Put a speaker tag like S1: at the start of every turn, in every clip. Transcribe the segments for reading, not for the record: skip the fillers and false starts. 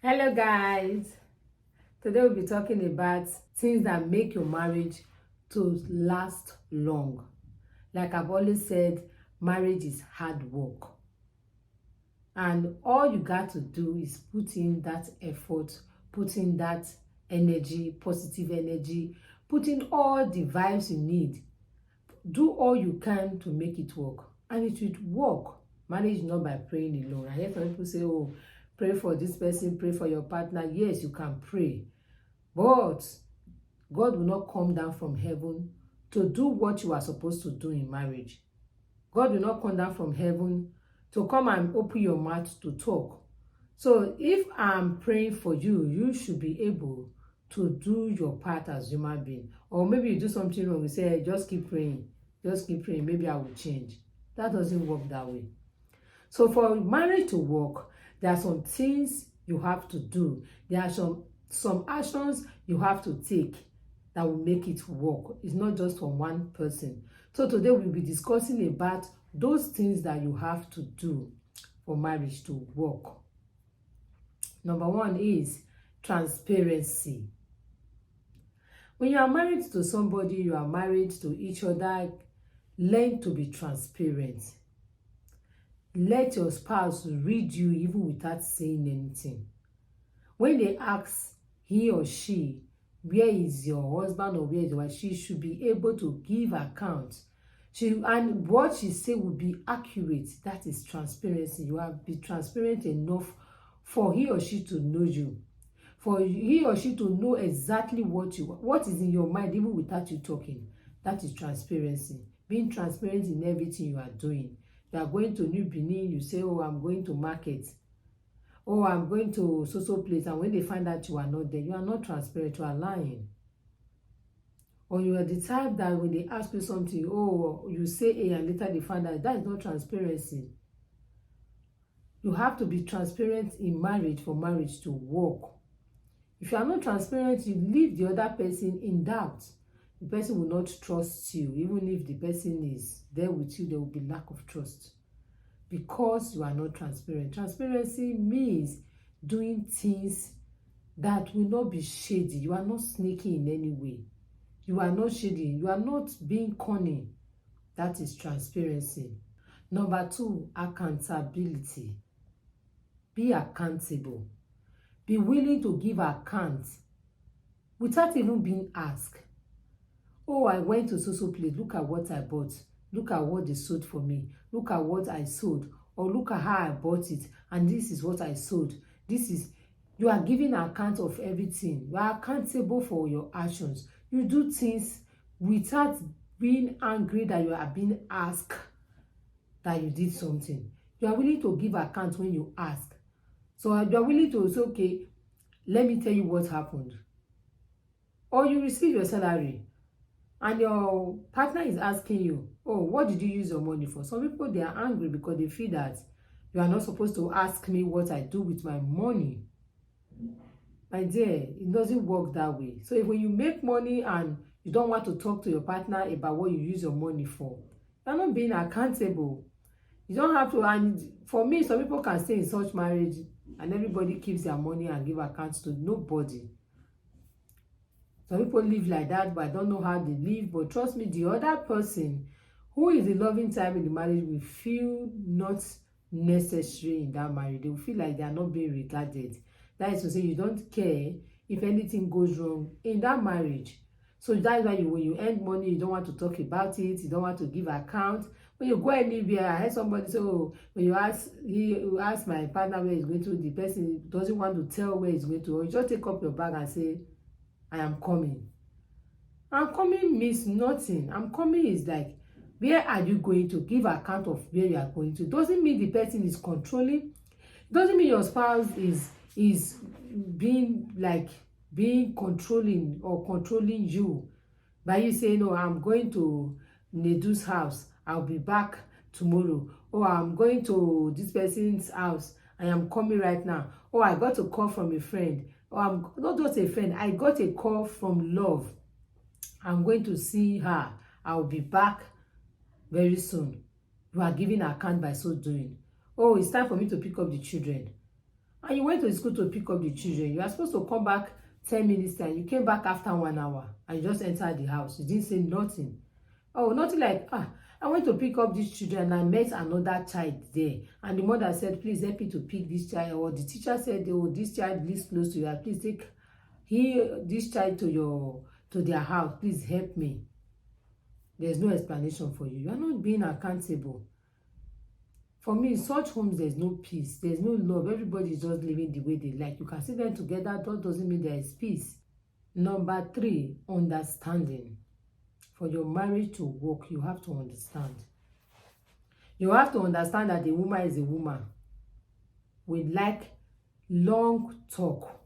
S1: Hello guys, today we'll be talking about things that make your marriage to last long. Like I've always said, marriage is hard work, and all you got to do is put in that effort, put in that energy, positive energy, put in all the vibes you need. Do all you can to make it work, and it will work. Marriage is not by praying alone. I hear some people say, oh, pray for this person, pray for your partner. Yes, you can pray, but God will not come down from heaven to do what you are supposed to do in marriage. God will not come down from heaven to come and open your mouth to talk. So if I'm praying for you, you should be able to do your part as human being. Or maybe you do something wrong, you say, hey, just keep praying, maybe I will change. That doesn't work that way. So for marriage to work, there are some things you have to do. There are some actions you have to take that will make it work. It's not just from one person. So today we'll be discussing about those things that you have to do for marriage to work. Number one is transparency. When you are married to somebody, you are married to each other, learn to be transparent. Let your spouse read you even without saying anything. When they ask he or she, where is your husband or where is your wife, she should be able to give account. And what she say will be accurate. That is transparency. You have to be transparent enough for he or she to know you, for he or she to know exactly what is in your mind even without you talking. That is transparency. Being transparent in everything you are doing. You are going to New Benin, you say, oh, I'm going to market. Oh, I'm going to so place. And when they find out you are not there, you are not transparent, you are lying. Or you are the type that when they ask you something, oh, you say A and later they find out. That is not transparency. You have to be transparent in marriage for marriage to work. If you are not transparent, you leave the other person in doubt. The person will not trust you. Even if the person is there with you, there will be lack of trust because you are not transparent. Transparency means doing things that will not be shady. You are not sneaky in any way. You are not shady. You are not being cunning. That is transparency. Number two, accountability. Be accountable. Be willing to give account without even being asked. Oh, I went to so place. Look at what I bought. Look at what they sold for me. Look at what I sold. Or look at how I bought it. And this is what I sold. You are giving account of everything. You are accountable for your actions. You do things without being angry that you are being asked that you did something. You are willing to give account when you ask. So you are willing to say, okay, let me tell you what happened. Or you receive your salary and your partner is asking you, oh, what did you use your money for? Some people, they are angry because they feel that you are not supposed to ask me what I do with my money. My dear, it doesn't work that way. So if when you make money and you don't want to talk to your partner about what you use your money for, you're not being accountable. You don't have to. And for me, some people can stay in such marriage and everybody keeps their money and give accounts to nobody. Some people live like that, but I don't know how they live. But trust me, the other person who is the loving time in the marriage will feel not necessary in that marriage. They will feel like they are not being regarded. That is to say, you don't care if anything goes wrong in that marriage. So that's why when you earn money, you don't want to talk about it. You don't want to give account. When you go anywhere, I heard somebody say, oh, when you ask my partner where he's going to, the person doesn't want to tell where he's going to, or you just take up your bag and say, I am coming. I'm coming means nothing. I'm coming is like, where are you going to? Give account of where you are going to. Doesn't mean the person is controlling. Doesn't mean your spouse is being controlling or controlling you by you saying, oh, I'm going to Nedu's house. I'll be back tomorrow. Oh, I'm going to this person's house. I am coming right now. Oh, I got a call from a friend. Oh, I'm not just a friend. I got a call from love. I'm going to see her. I'll be back very soon. You are giving account by so doing. Oh, it's time for me to pick up the children. and you went to school to pick up the children. You are supposed to come back 10 minutes time. You came back after 1 hour and you just entered the house. You didn't say nothing. Oh, nothing like, I went to pick up these children and I met another child there. And the mother said, please help me to pick this child. Or the teacher said, oh, this child lives close to you. Please take this child to their house. Please help me. There's no explanation for you. You are not being accountable. For me, in such homes, there's no peace. There's no love. Everybody is just living the way they like. You can see them together. That doesn't mean there is peace. Number 3, understanding. For your marriage to work, you have to understand. You have to understand that a woman is a woman. We like long talk.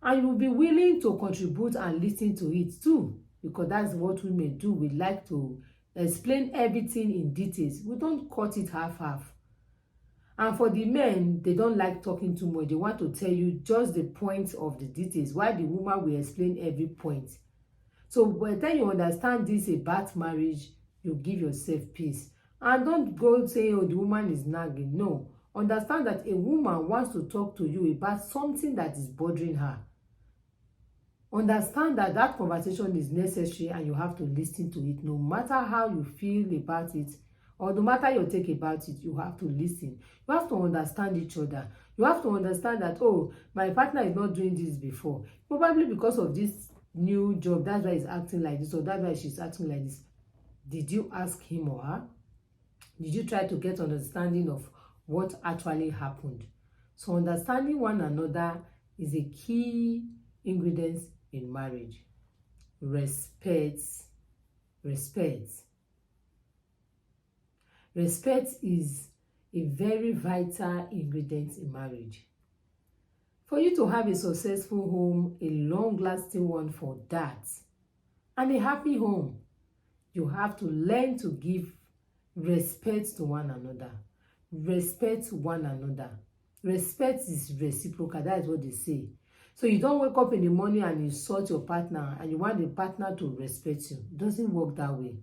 S1: And you'll be willing to contribute and listen to it too. Because that's what women do. We like to explain everything in details. We don't cut it half-half. And for the men, they don't like talking too much. They want to tell you just the points of the details, while the woman will explain every point. So by the time you understand this about marriage, you give yourself peace. And don't go say, oh, the woman is nagging. No. Understand that a woman wants to talk to you about something that is bothering her. Understand that that conversation is necessary and you have to listen to it. No matter how you feel about it, or no matter your take about it, you have to listen. You have to understand each other. You have to understand that, oh, my partner is not doing this before. Probably because of this new job, that's why he's acting like this, or that's why she's acting like this. Did you ask him or her? Did you try to get understanding of what actually happened? So understanding one another is a key ingredient in marriage. Respect. Respect is a very vital ingredient in marriage. For you to have a successful home, a long-lasting one for that, and a happy home, you have to learn to give respect to one another. Respect one another. Respect is reciprocal. That is what they say. So you don't wake up in the morning and insult your partner and you want the partner to respect you. It doesn't work that way.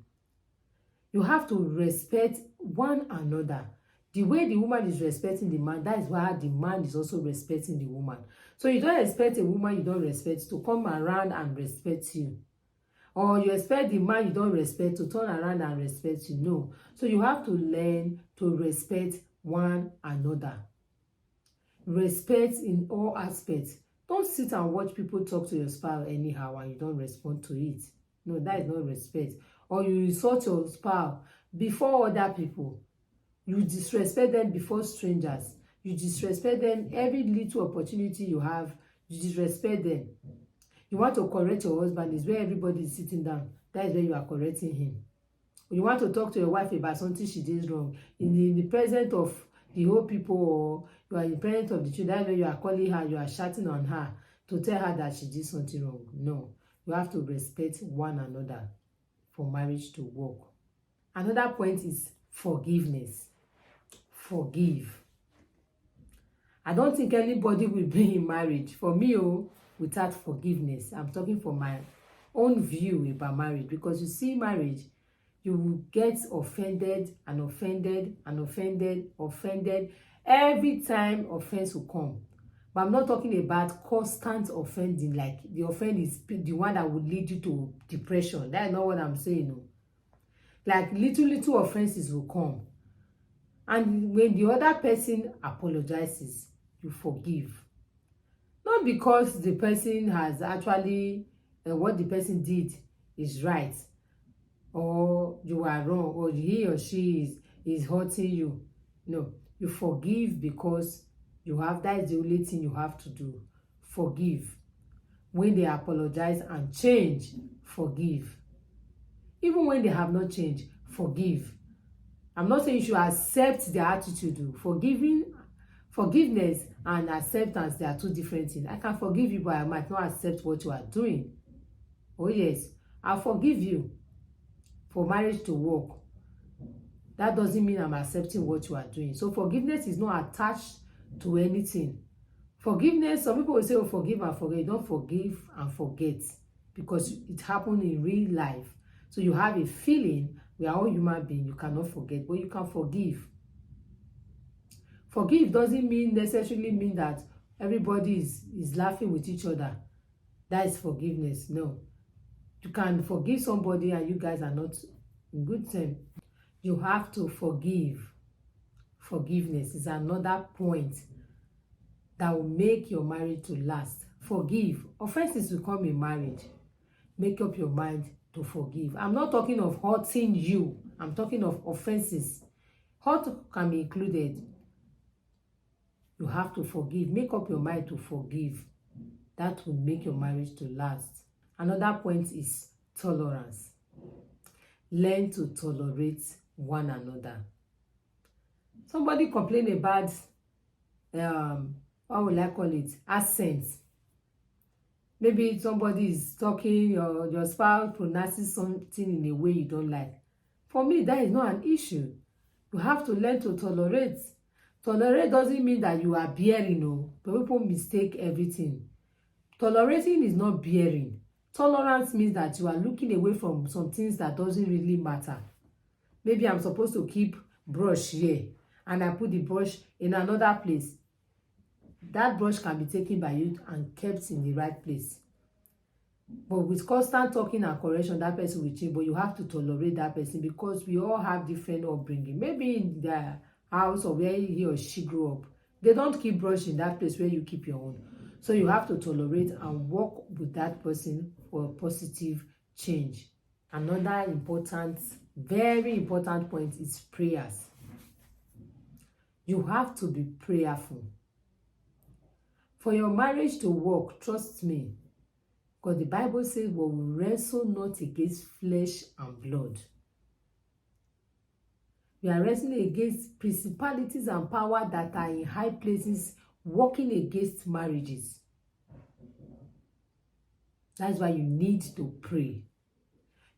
S1: You have to respect one another. The way the woman is respecting the man, that is why the man is also respecting the woman. So you don't expect a woman you don't respect to come around and respect you. Or you expect the man you don't respect to turn around and respect you. No. So you have to learn to respect one another. Respect in all aspects. Don't sit and watch people talk to your spouse anyhow and you don't respond to it. No, that is not respect. Or you insult your spouse before other people. You disrespect them before strangers. You disrespect them every little opportunity you have. You disrespect them. You want to correct your husband, is where everybody is sitting down. That is where you are correcting him. You want to talk to your wife about something she did wrong. In the presence of the whole people, or you are in the presence of the children, that is where you are calling her, you are shouting on her to tell her that she did something wrong. No. You have to respect one another for marriage to work. Another point is forgiveness. Forgive. I don't think anybody will be in marriage, for me, without forgiveness. I'm talking from my own view about marriage, because you see, marriage, you will get offended and offended and offended every time offense will come. But I'm not talking about constant offending, like the offense is the one that would lead you to depression. That is not what I'm saying. No. Like little offenses will come. And when the other person apologizes, you forgive. Not because the person has actually, what the person did is right, or you are wrong, or he or she is hurting you. No, you forgive because you have, that is the only thing you have to do. Forgive. When they apologize and change, forgive. Even when they have not changed, forgive. I'm not saying you should accept their attitude. Forgiveness and acceptance, they are two different things. I can forgive you, but I might not accept what you are doing. Oh yes, I'll forgive you for marriage to work. That doesn't mean I'm accepting what you are doing. So forgiveness is not attached to anything. Forgiveness, some people will say, oh, forgive and forget. You don't forgive and forget, because it happened in real life. So you have a feeling, we are all human beings, you cannot forget, but you can forgive. Forgive doesn't necessarily mean that everybody is laughing with each other. That is forgiveness. No. You can forgive somebody and you guys are not in good terms. You have to forgive. Forgiveness is another point that will make your marriage to last. Forgive. Offenses will come in marriage. Make up your mind to forgive. I'm not talking of hurting you. I'm talking of offenses. Hurt can be included. You have to forgive. Make up your mind to forgive. That will make your marriage to last. Another point is tolerance. Learn to tolerate one another. Somebody complain about what will I call it? Accent. Maybe somebody is talking or your spouse pronounces something in a way you don't like. For me, that is not an issue. You have to learn to tolerate. Tolerate doesn't mean that you are bearing, no. But people mistake everything. Tolerating is not bearing. Tolerance means that you are looking away from some things that doesn't really matter. Maybe I'm supposed to keep brush here and I put the brush in another place. That brush can be taken by you and kept in the right place. But with constant talking and correction, that person will change. But you have to tolerate that person because we all have different upbringing. Maybe in their house or where he or she grew up, they don't keep brush in that place where you keep your own. So you have to tolerate and work with that person for a positive change. Another important, very important point is prayers. You have to be prayerful. For your marriage to work, trust me, because the Bible says, well, we wrestle not against flesh and blood. We are wrestling against principalities and power that are in high places, working against marriages. That's why you need to pray.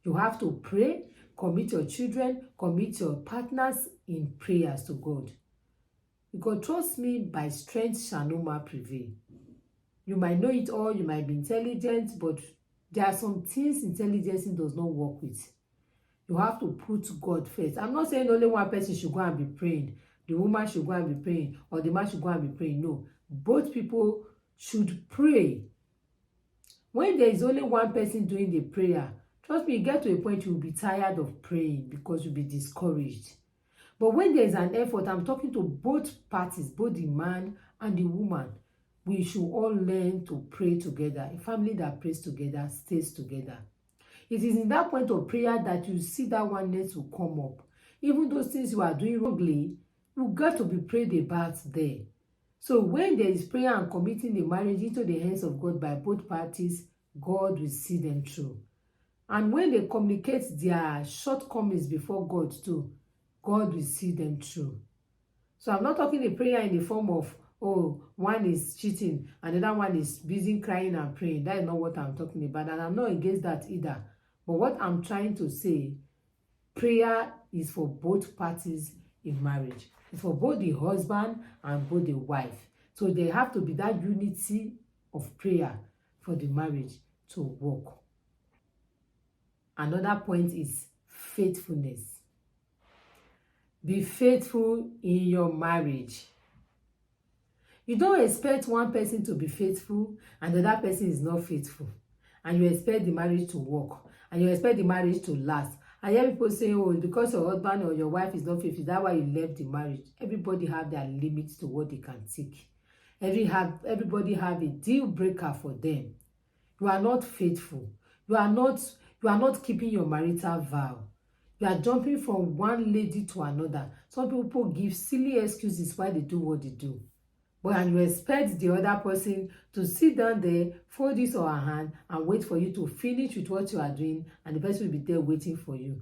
S1: You have to pray, commit your children, commit your partners in prayers to God. Because trust me, by strength shall no man prevail. You might know it all, you might be intelligent, but there are some things intelligence does not work with. You have to put God first. I'm not saying only one person should go and be praying. The woman should go and be praying, or the man should go and be praying. No, both people should pray. When there is only one person doing the prayer, trust me, you get to a point you will be tired of praying because you'll be discouraged. But when there is an effort, I'm talking to both parties, both the man and the woman, we should all learn to pray together. A family that prays together stays together. It is in that point of prayer that you see that oneness will come up. Even those things you are doing wrongly, you got to be prayed about there. So when there is prayer and committing the marriage into the hands of God by both parties, God will see them through. And when they communicate their shortcomings before God too, God will see them through. So I'm not talking a prayer in the form of, oh, one is cheating and the other one is busy crying and praying. That is not what I'm talking about. And I'm not against that either. But what I'm trying to say, prayer is for both parties in marriage. It's for both the husband and both the wife. So there have to be that unity of prayer for the marriage to work. Another point is faithfulness. Be faithful in your marriage. You don't expect one person to be faithful and the other person is not faithful. And you expect the marriage to work. And you expect the marriage to last. I hear people say, oh, because your husband or your wife is not faithful, that's why you left the marriage. Everybody have their limits to what they can take. Everybody have a deal breaker for them. You are not faithful. You are not keeping your marital vow. You are jumping from one lady to another. Some people give silly excuses why they do what they do. And you expect the other person to sit down there, fold his or her hand, and wait for you to finish with what you are doing, and the person will be there waiting for you.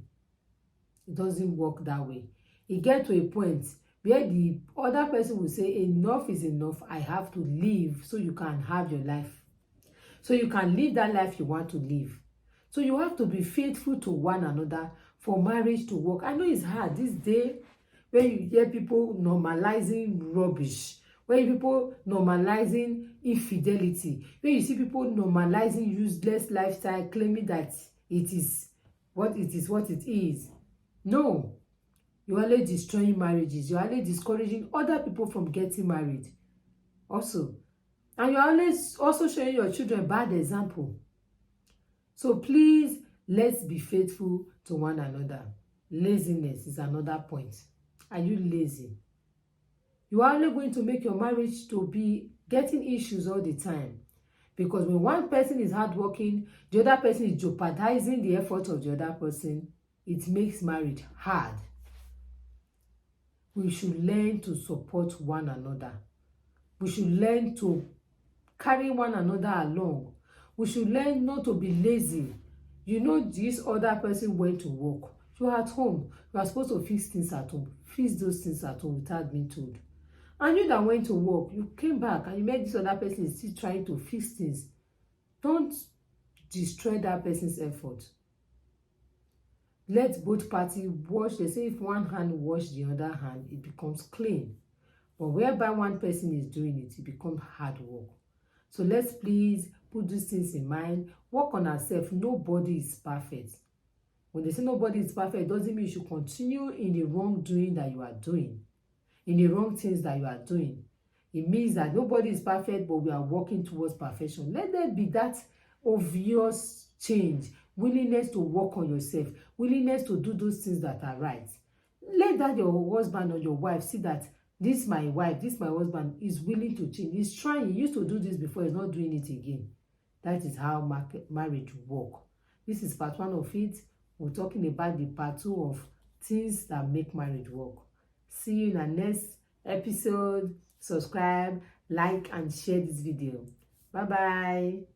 S1: It doesn't work that way. It gets to a point where the other person will say, enough is enough, I have to leave so you can have your life. So you can live that life you want to live. So you have to be faithful to one another for marriage to work. I know it's hard this day where you hear people normalizing rubbish, where people normalizing infidelity, where you see people normalizing useless lifestyle, claiming that it is what it is. No. You're always destroying marriages. You're always discouraging other people from getting married also. And you're always also showing your children bad example. So please, let's be faithful to one another. Laziness is another point. Are you lazy? You are only going to make your marriage to be getting issues all the time. Because when one person is hardworking, the other person is jeopardizing the effort of the other person, it makes marriage hard. We should learn to support one another. We should learn to carry one another along. We should learn not to be lazy. You know, this other person went to work. You are at home. You are supposed to fix things at home. Fix those things at home without being told. And you that went to work, you came back and you met this other person is still trying to fix things. Don't destroy that person's effort. Let both parties wash. They say if one hand wash the other hand, it becomes clean. But whereby one person is doing it, it becomes hard work. So let's please put these things in mind. Work on ourselves. Nobody is perfect. When they say nobody is perfect, it doesn't mean you should continue in the wrongdoing that you are doing, in the wrong things that you are doing. It means that nobody is perfect, but we are working towards perfection. Let there be that obvious change, willingness to work on yourself, willingness to do those things that are right. Let that your husband or your wife see that this my wife, this my husband is willing to change. He's trying. He used to do this before. He's not doing it again. That is how marriage work. This is part 1 of it. We're talking about the part 2 of things that make marriage work. See you in the next episode. Subscribe, like, and share this video. Bye-bye.